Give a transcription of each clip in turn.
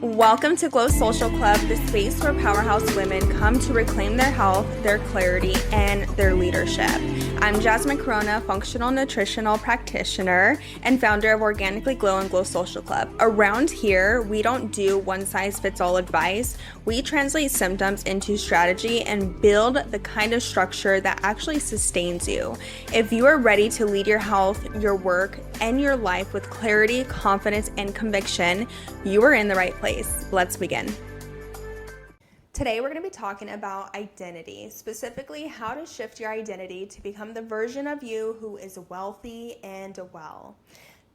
Welcome to Glow Social Club, the space where powerhouse women come to reclaim their health, their clarity, and their leadership. I'm Jasmine Corona, functional nutritional practitioner and founder of Organically Glow and Glow Social Club. Around here, we don't do one-size-fits-all advice. We translate symptoms into strategy and build the kind of structure that actually sustains you. If you are ready to lead your health, your work, and your life with clarity, confidence, and conviction, you are in the right place. Let's begin. Today, we're going to be talking about identity, specifically how to shift your identity to become the version of you who is wealthy and well.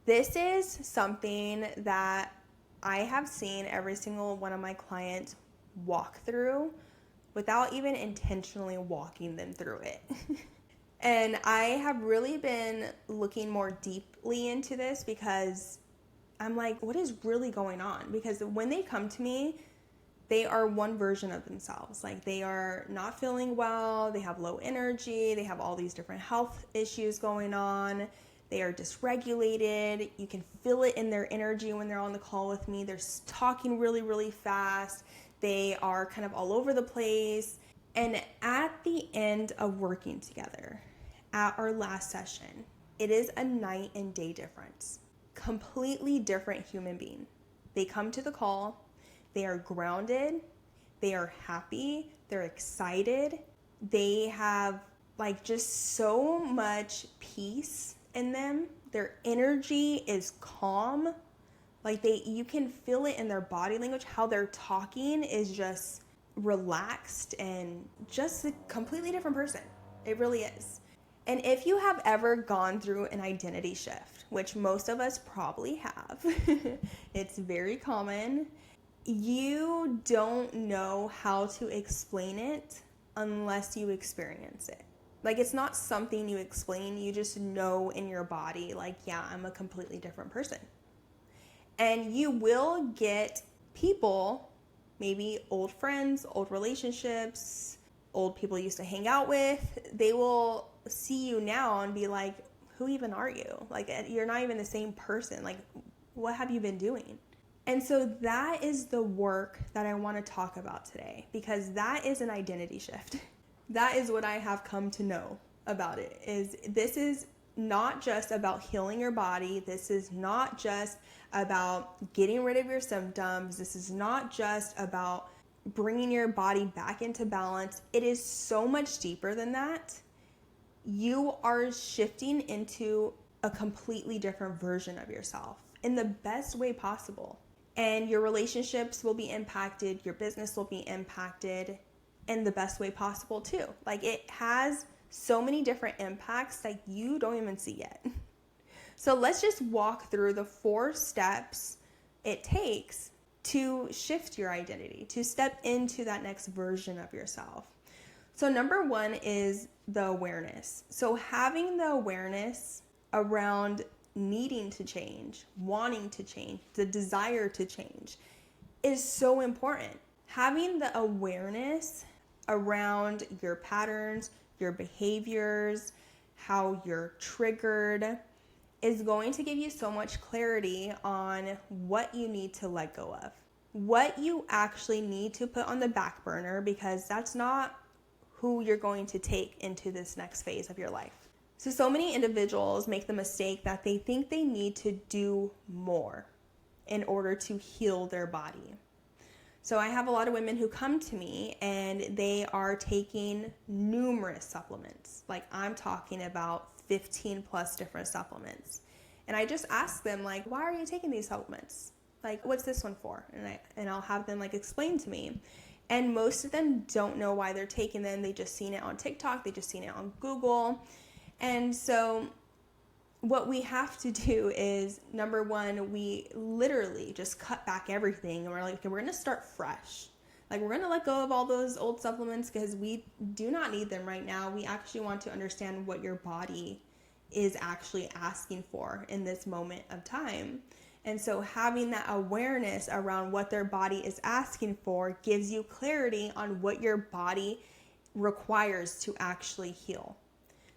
This is something that I have seen every single one of my clients walk through without even intentionally walking them through it. And I have really been looking more deeply into this because I'm like, what is really going on? Because when they come to me, they are one version of themselves. Like, they are not feeling well, they have low energy, they have all these different health issues going on, they are dysregulated, you can feel it in their energy when they're on the call with me, they're talking really, really fast, they are kind of all over the place. And at the end of working together, at our last session, it is a night and day difference. Completely different human being. They come to the call, they are grounded, they are happy, they're excited, they have like just so much peace in them. Their energy is calm. Like you can feel it in their body language. How they're talking is just relaxed and just a completely different person. It really is. And if you have ever gone through an identity shift, which most of us probably have, it's very common, you don't know how to explain it unless you experience it. Like, it's not something you explain, you just know in your body, like, yeah, I'm a completely different person. And you will get people, maybe old friends, old relationships, old people you used to hang out with, they will see you now and be like, who even are you? Like, you're not even the same person. Like, what have you been doing? And so that is the work that I want to talk about today, because that is an identity shift. That is what I have come to know about it. Is this is not just about healing your body. This is not just about getting rid of your symptoms. This is not just about bringing your body back into balance. It is so much deeper than that. You are shifting into a completely different version of yourself in the best way possible. And your relationships will be impacted, your business will be impacted in the best way possible too. Like, it has so many different impacts that you don't even see yet. So let's just walk through the 4 steps it takes to shift your identity, to step into that next version of yourself. So number 1 is the awareness. So having the awareness around needing to change, wanting to change, the desire to change is so important. Having the awareness around your patterns, your behaviors, how you're triggered is going to give you so much clarity on what you need to let go of, what you actually need to put on the back burner, because that's not who you're going to take into this next phase of your life. So many individuals make the mistake that they think they need to do more in order to heal their body. So I have a lot of women who come to me and they are taking numerous supplements. Like, I'm talking about 15 plus different supplements. And I just ask them, like, why are you taking these supplements? Like, what's this one for? And I'll have them like explain to me. And most of them don't know why they're taking them. They just seen it on TikTok. They just seen it on Google. And so what we have to do is, number 1, we literally just cut back everything. And we're like, okay, we're going to start fresh. Like, we're going to let go of all those old supplements because we do not need them right now. We actually want to understand what your body is actually asking for in this moment of time. And so having that awareness around what their body is asking for gives you clarity on what your body requires to actually heal.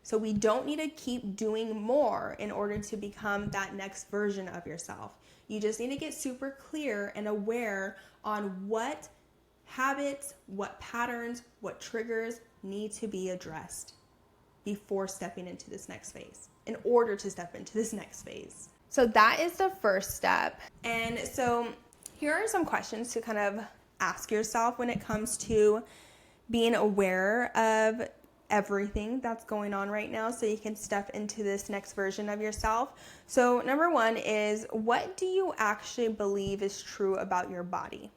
So we don't need to keep doing more in order to become that next version of yourself. You just need to get super clear and aware on what habits, what patterns, what triggers need to be addressed before stepping into this next phase, in order to step into this next phase. So that is the first step. And so here are some questions to kind of ask yourself when it comes to being aware of everything that's going on right now so you can step into this next version of yourself. So number one is, what do you actually believe is true about your body?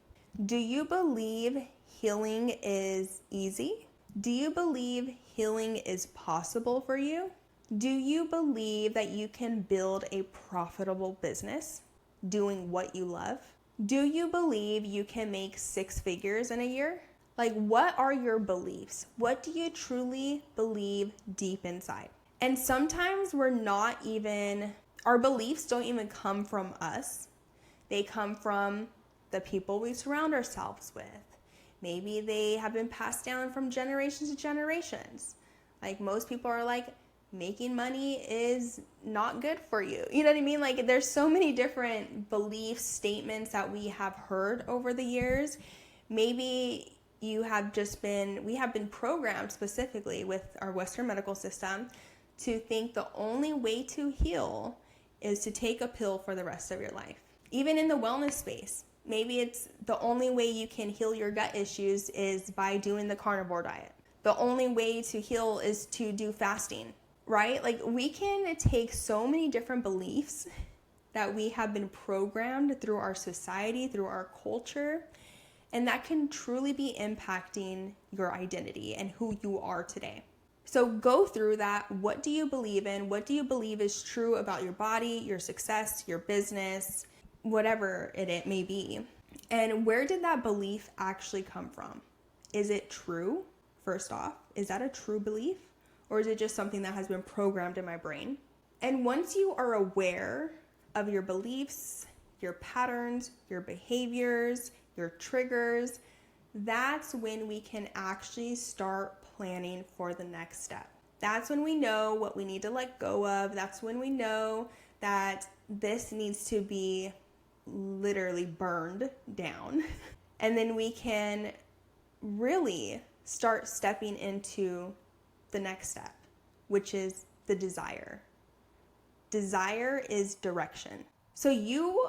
Do you believe healing is easy? Do you believe healing is possible for you? Do you believe that you can build a profitable business doing what you love? Do you believe you can make 6 figures in a year? Like, what are your beliefs? What do you truly believe deep inside? And sometimes our beliefs don't even come from us. They come from the people we surround ourselves with. Maybe they have been passed down from generations to generations. Like, most people are like, making money is not good for you. You know what I mean? Like, there's so many different belief statements that we have heard over the years. Maybe we have been programmed specifically with our Western medical system to think the only way to heal is to take a pill for the rest of your life. Even in the wellness space, maybe it's the only way you can heal your gut issues is by doing the carnivore diet. The only way to heal is to do fasting, right? Like, we can take so many different beliefs that we have been programmed through our society, through our culture, and that can truly be impacting your identity and who you are today. So go through that. What do you believe in? What do you believe is true about your body, your success, your business, whatever it may be? And where did that belief actually come from? Is it true? First off, is that a true belief? Or is it just something that has been programmed in my brain? And once you are aware of your beliefs, your patterns, your behaviors, your triggers, that's when we can actually start planning for the next step. That's when we know what we need to let go of. That's when we know that this needs to be literally burned down. And then we can really start stepping into the next step, which is the desire. Desire is direction. So you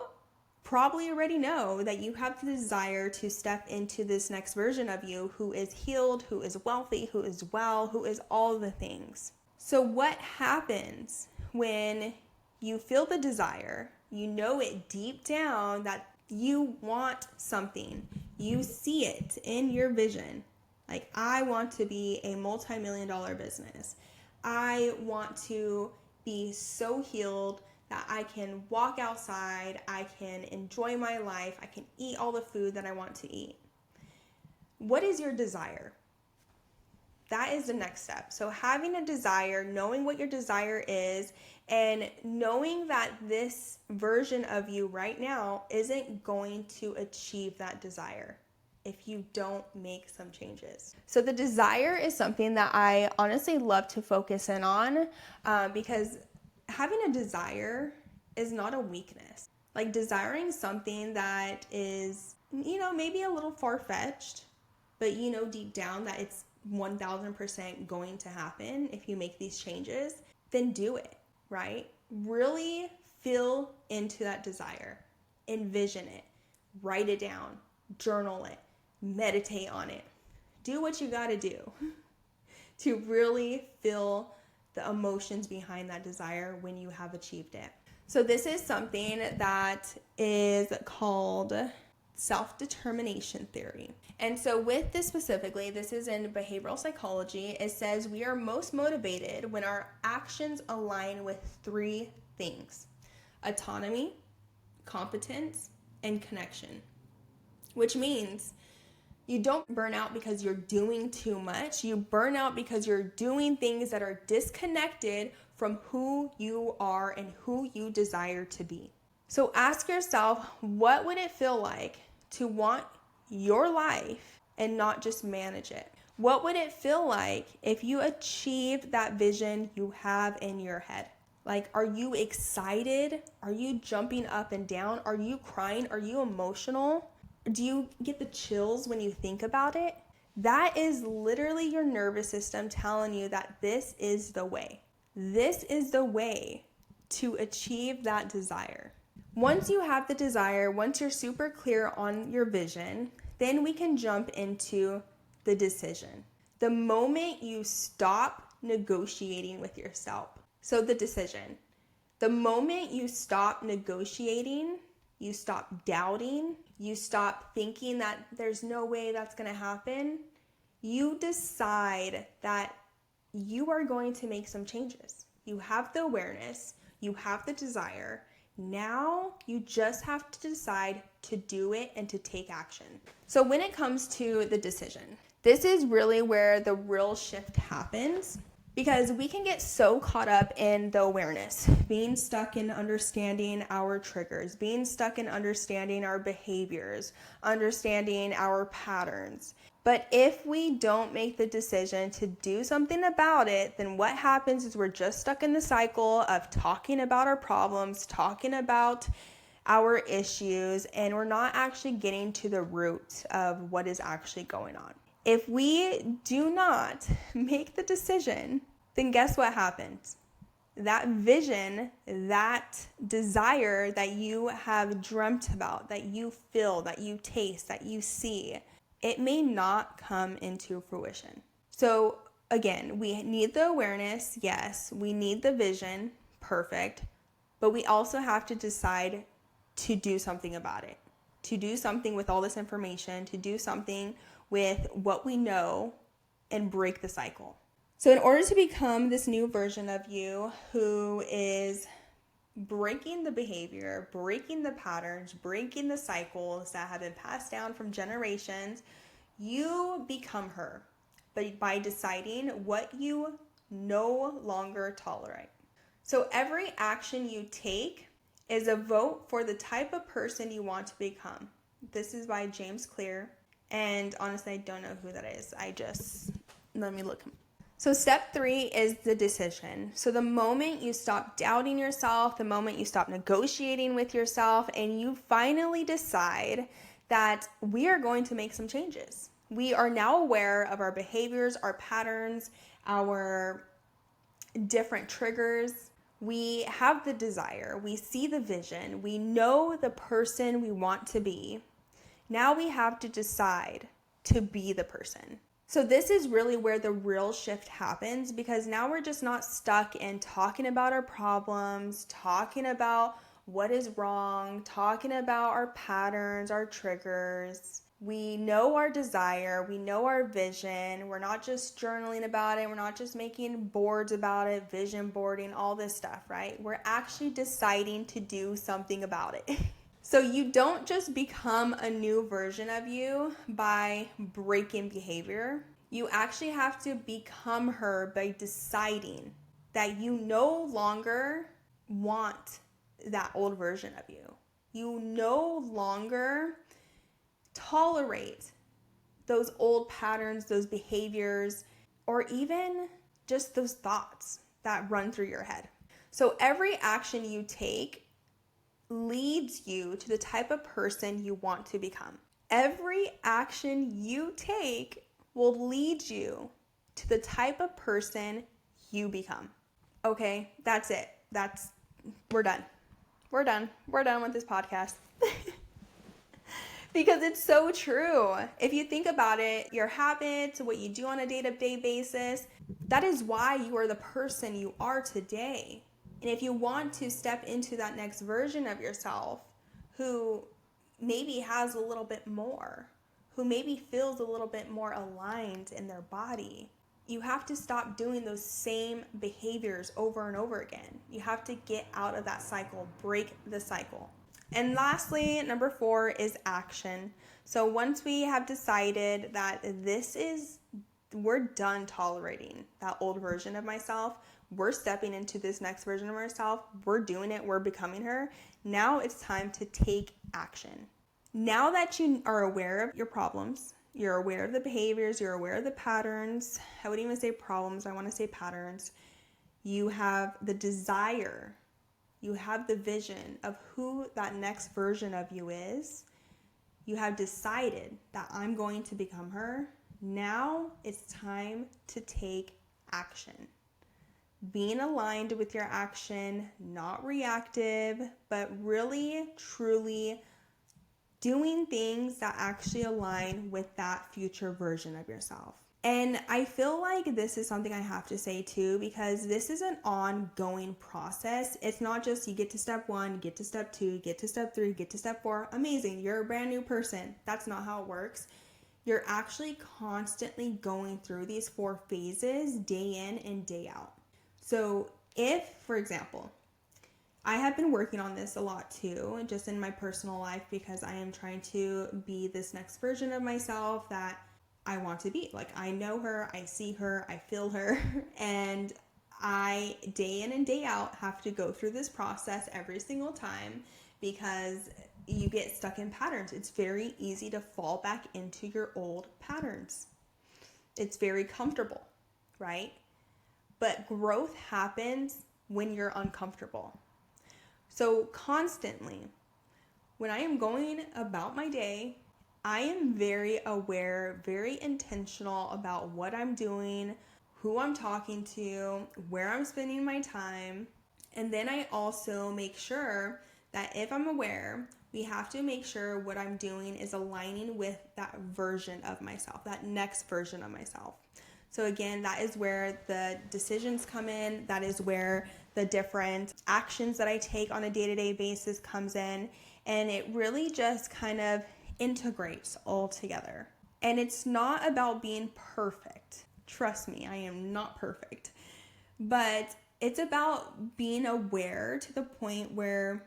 probably already know that you have the desire to step into this next version of you who is healed, who is wealthy, who is well, who is all the things. So what happens when you feel the desire, you know it deep down that you want something, you see it in your vision. Like, I want to be a multi-million-dollar business. I want to be so healed that I can walk outside, I can enjoy my life, I can eat all the food that I want to eat. What is your desire? That is the next step. So having a desire, knowing what your desire is, and knowing that this version of you right now isn't going to achieve that desire if you don't make some changes. So the desire is something that I honestly love to focus in on because having a desire is not a weakness. Like, desiring something that is, maybe a little far-fetched, but deep down that it's 1000% going to happen if you make these changes, then do it, right? Really feel into that desire. Envision it. Write it down. Journal it. Meditate on it. Do what you gotta do to really feel the emotions behind that desire when you have achieved it. So this is something that is called self-determination theory. And so with this specifically, this is in behavioral psychology. It says we are most motivated when our actions align with 3 things: autonomy, competence, and connection. Which means you don't burn out because you're doing too much. You burn out because you're doing things that are disconnected from who you are and who you desire to be. So ask yourself, what would it feel like to want your life and not just manage it? What would it feel like if you achieved that vision you have in your head? Like, are you excited? Are you jumping up and down? Are you crying? Are you emotional? Do you get the chills when you think about it? That is literally your nervous system telling you that this is the way. This is the way to achieve that desire. Once you have the desire, once you're super clear on your vision, then we can jump into the decision. The moment you stop negotiating with yourself. So the decision. The moment you stop negotiating, you stop doubting, you stop thinking that there's no way that's going to happen, you decide that you are going to make some changes. You have the awareness, you have the desire. Now you just have to decide to do it and to take action. So when it comes to the decision, this is really where the real shift happens, because we can get so caught up in the awareness, being stuck in understanding our triggers, being stuck in understanding our behaviors, understanding our patterns. But if we don't make the decision to do something about it, then what happens is we're just stuck in the cycle of talking about our problems, talking about our issues, and we're not actually getting to the root of what is actually going on. If we do not make the decision, then guess what happens? That vision, that desire that you have dreamt about, that you feel, that you taste, that you see, it may not come into fruition. So again, we need the awareness, yes. We need the vision, perfect. But we also have to decide to do something about it, to do something with all this information, to do something with what we know and break the cycle. So in order to become this new version of you who is breaking the behavior, breaking the patterns, breaking the cycles that have been passed down from generations, you become her, but by deciding what you no longer tolerate. So every action you take is a vote for the type of person you want to become. This is by James Clear. And honestly, I don't know who that is. Let me look. So step 3 is the decision. So the moment you stop doubting yourself, the moment you stop negotiating with yourself, and you finally decide that we are going to make some changes. We are now aware of our behaviors, our patterns, our different triggers. We have the desire. We see the vision. We know the person we want to be. Now we have to decide to be the person. So this is really where the real shift happens, because now we're just not stuck in talking about our problems, talking about what is wrong, talking about our patterns, our triggers. We know our desire, we know our vision. We're not just journaling about it. We're not just making boards about it, vision boarding, all this stuff, right? We're actually deciding to do something about it. So you don't just become a new version of you by breaking behavior. You actually have to become her by deciding that you no longer want that old version of you. You no longer tolerate those old patterns, those behaviors, or even just those thoughts that run through your head. So every action you take leads you to the type of person you want to become. Every action you take will lead you to the type of person you become. Okay, that's it. We're done. We're done with this podcast. Because it's so true. If you think about it, your habits, what you do on a day-to-day basis, that is why you are the person you are today. And if you want to step into that next version of yourself who maybe has a little bit more, who maybe feels a little bit more aligned in their body, you have to stop doing those same behaviors over and over again. You have to get out of that cycle, break the cycle. And lastly, number 4 is action. So once we have decided that we're done tolerating that old version of myself, we're stepping into this next version of ourselves, we're doing it, we're becoming her. Now it's time to take action. Now that you are aware of your problems, you're aware of the behaviors, you're aware of the patterns, I wouldn't even say problems, I want to say patterns. You have the desire. You have the vision of who that next version of you is. You have decided that I'm going to become her. Now it's time to take action. Being aligned with your action, not reactive, but really, truly doing things that actually align with that future version of yourself. And I feel like this is something I have to say too, because this is an ongoing process. It's not just you get to step 1, get to step 2, get to step 3, get to step 4. Amazing, you're a brand new person. That's not how it works. You're actually constantly going through these 4 phases day in and day out. So if, for example, I have been working on this a lot too, just in my personal life, because I am trying to be this next version of myself that I want to be. Like, I know her, I see her, I feel her, and I, day in and day out, have to go through this process every single time because you get stuck in patterns. It's very easy to fall back into your old patterns. It's very comfortable, right? But growth happens when you're uncomfortable. So constantly, when I am going about my day, I am very aware, very intentional about what I'm doing, who I'm talking to, where I'm spending my time. And then I also make sure that if I'm aware, we have to make sure what I'm doing is aligning with that version of myself, that next version of myself. So again, that is where the decisions come in. That is where the different actions that I take on a day-to-day basis comes in. And it really just kind of integrates all together. And it's not about being perfect. Trust me, I am not perfect. But it's about being aware to the point where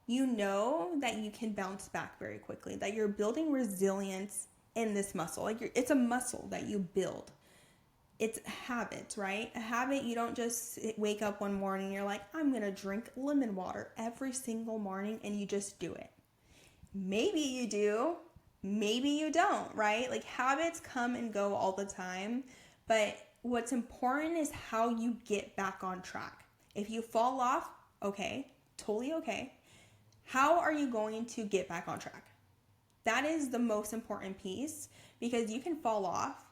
you know that you can bounce back very quickly, that you're building resilience in this muscle. Like it's a muscle that you build. It's habits, right? A habit, you don't just wake up one morning and you're like, I'm going to drink lemon water every single morning, and you just do it. Maybe you do, maybe you don't, right? Like habits come and go all the time, but what's important is how you get back on track. If you fall off, okay, totally okay. How are you going to get back on track? That is the most important piece, because you can fall off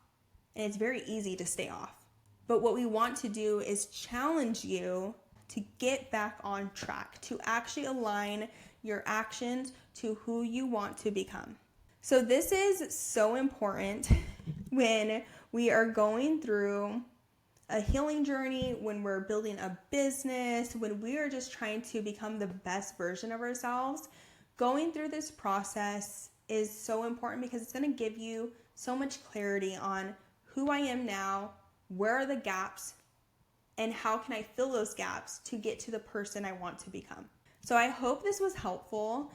and it's very easy to stay off. But what we want to do is challenge you to get back on track, to actually align your actions to who you want to become. So this is so important when we are going through a healing journey, when we're building a business, when we are just trying to become the best version of ourselves. Going through this process is so important because it's going to give you so much clarity on who I am now, where are the gaps, and how can I fill those gaps to get to the person I want to become. So I hope this was helpful.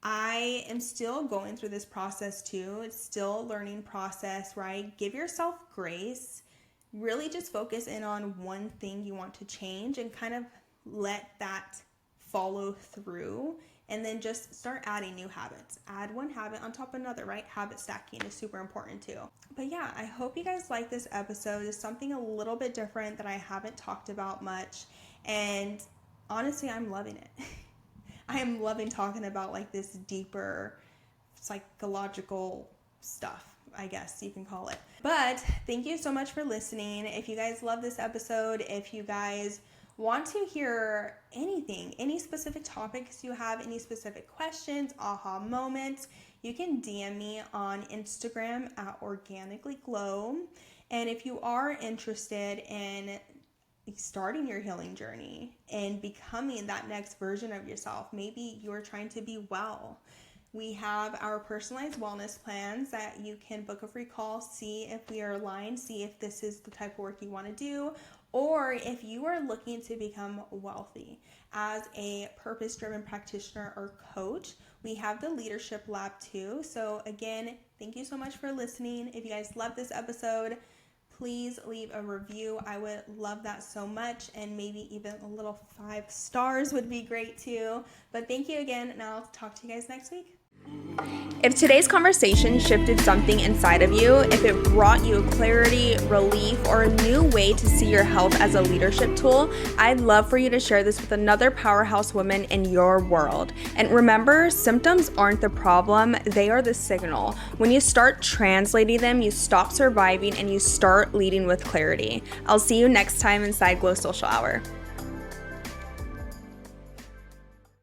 I am still going through this process too. It's still a learning process, right? Give yourself grace. Really just focus in on one thing you want to change and kind of let that follow through, and then just start adding new habits. Add one habit on top of another, right? Habit stacking is super important too. But yeah, I hope you guys like this episode. It's something a little bit different that I haven't talked about much, and honestly, I'm loving it. I am loving talking about like this deeper psychological stuff, I guess you can call it. But thank you so much for listening. If you guys love this episode, if you guys want to hear anything, any specific topics you have, any specific questions, aha moments, you can DM me on Instagram at organicallyglow. And if you are interested in starting your healing journey and becoming that next version of yourself, maybe you're trying to be well, we have our personalized wellness plans that you can book a free call, see if we are aligned, see if this is the type of work you want to do, or if you are looking to become wealthy as a purpose-driven practitioner or coach. We have the leadership lab too. So again, thank you so much for listening. If you guys love this episode, please leave a review. I would love that so much, and maybe even a little 5 stars would be great too. But thank you again, and I'll talk to you guys next week. If today's conversation shifted something inside of you, if it brought you clarity, relief, or a new way to see your health as a leadership tool, I'd love for you to share this with another powerhouse woman in your world. And remember, symptoms aren't the problem, they are the signal. When you start translating them, you stop surviving and you start leading with clarity. I'll see you next time inside Glow Social Hour.